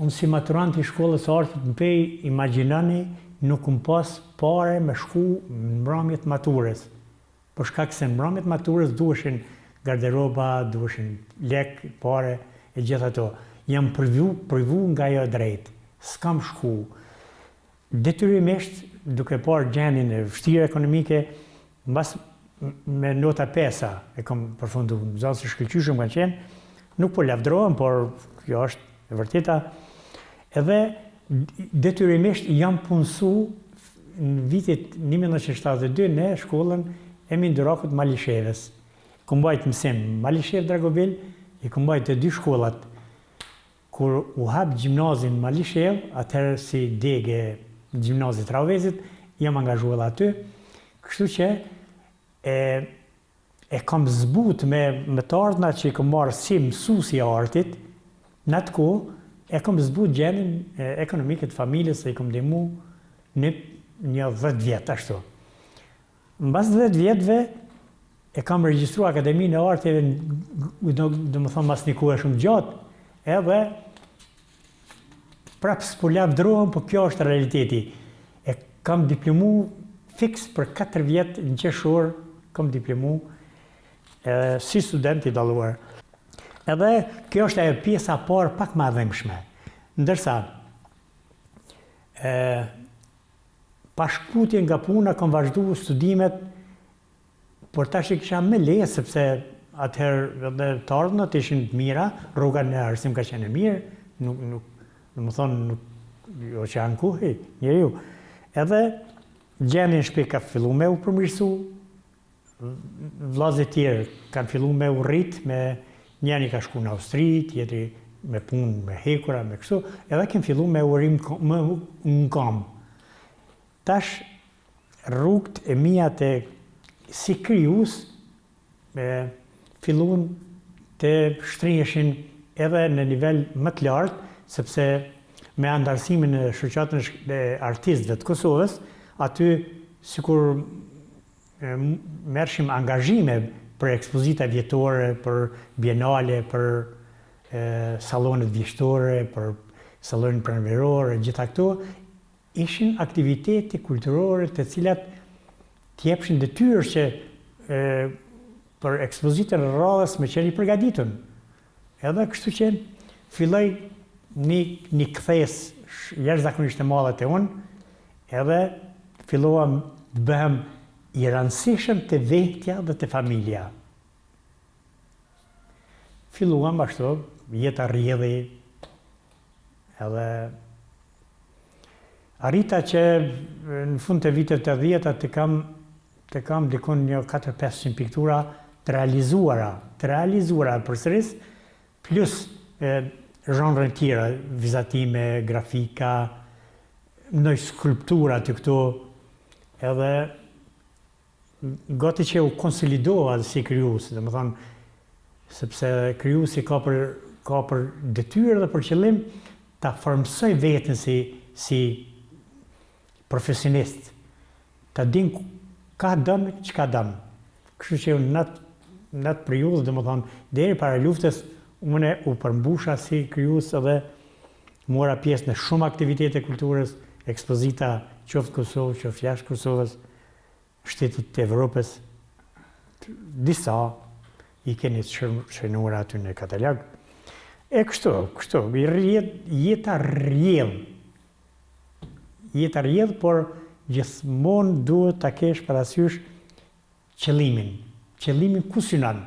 unë si maturant i shkollës së artit në pej, imagjinani, nuk më pas pare me shku në mbrëmjet maturës. Për shkak se në mbrëmjet maturës duheshin garderoba, duheshin lek, pare e gjitha ato. Jam privu nga jo drejt, s'kam shku. Detyrimisht, duke parë gjendjen e vështirë ekonomike, mbas me nota 5 e kam përfundu, zonë se shkëlqyshëm kanë qenë, nuk po lavdrohem, por kjo është e vërteta. Edhe detyrimisht jam punësu në vitit 1972 në shkollën e Mindurakut Malishevës. Kumbajt mësim Malishev Dragobil, i kumbajt të dy shkollat. Kur u hap gjimnazin Malishev, atëherë si dege gjimnazit Ravezit, jam angazhuar aty, kështu që e kam zbut me të ardhna që i kam marrë si mësuesi i artit, në atë kohë e kam zbut gjendjen ekonomike të familjes, se i kam ndihmu në një 10 vjet ashtu. Mbas 10 vjetëve e kam regjistruar Akademinë e Arteve, domethënë mas një kohë shumë gjatë, edhe prapë s'po lavdrohem, po kjo është realiteti. E kam diplomu fiks për 4 vjet në qershor, kam diplomu si student i dalluar. Edhe kjo është ajo pjesa parë pak më adhemshme. Ndërsa pa shkputje nga puna kam vazhduar studimet, por tash i kisha me leje, sepse atëherë edhe të ardhmët ishin të mira, rruga në arsim ka qenë e mirë, jo që ankuhi, njeriu. Edhe gjendja në shtëpi ka fillu me u përmirësu, vllazët tjerë kanë fillu me u rrit, njëri ka shku në Austri, tjetri me punë, me hekura, me kështu, edhe kemë fillu me u rrim në kam. Tash rrugët e mia të si krijues filluan të shtrihesin edhe në nivel më të lartë, sepse me andarësimin e shoqatën e artistëve të Kosovës, aty sikur merrshim angazhime për ekspozita vjetore, për bienale, për salonet vjeshtore, për salonet pranverore, gjitha këto, ishin aktivitete kulturore të cilat t'jepshin detyrë që për ekspozitën e radhës me qenë i përgatitun. Edhe kështu që filloj një kthesë jashtëzakonisht e madhe te unë, edhe filluam të bëhem i rëndësishëm të vetja dhe të familja. Filluam ashtu, jeta rrjedhi, edhe arrita që në fund të vitet të 10 të kam dikun një 400-500 piktura të realizuara përsëris, plus zhanre tjera, vizatime, grafika, ndonjë skulptura të këto, edhe gati që u konsolidova si krijues, domethënë, sepse krijuesi ka për detyrë dhe për qëllim ta formsoj veten si profesionist, ta din ka dëm, çka dëm. Kështu që në atë periudhë, domethënë, deri para luftës, unë u përmbusha si krijues edhe mora pjesë në shumë aktivitete kulturës, ekspozita qoftë Kosovë, qoftë jashtë Kosovës, shtetet të Evropës, disa i keni shënuar aty në katalog. E kështu, jeta rrjedh, por gjithmonë duhet ta kesh parasysh qëllimin ku synon.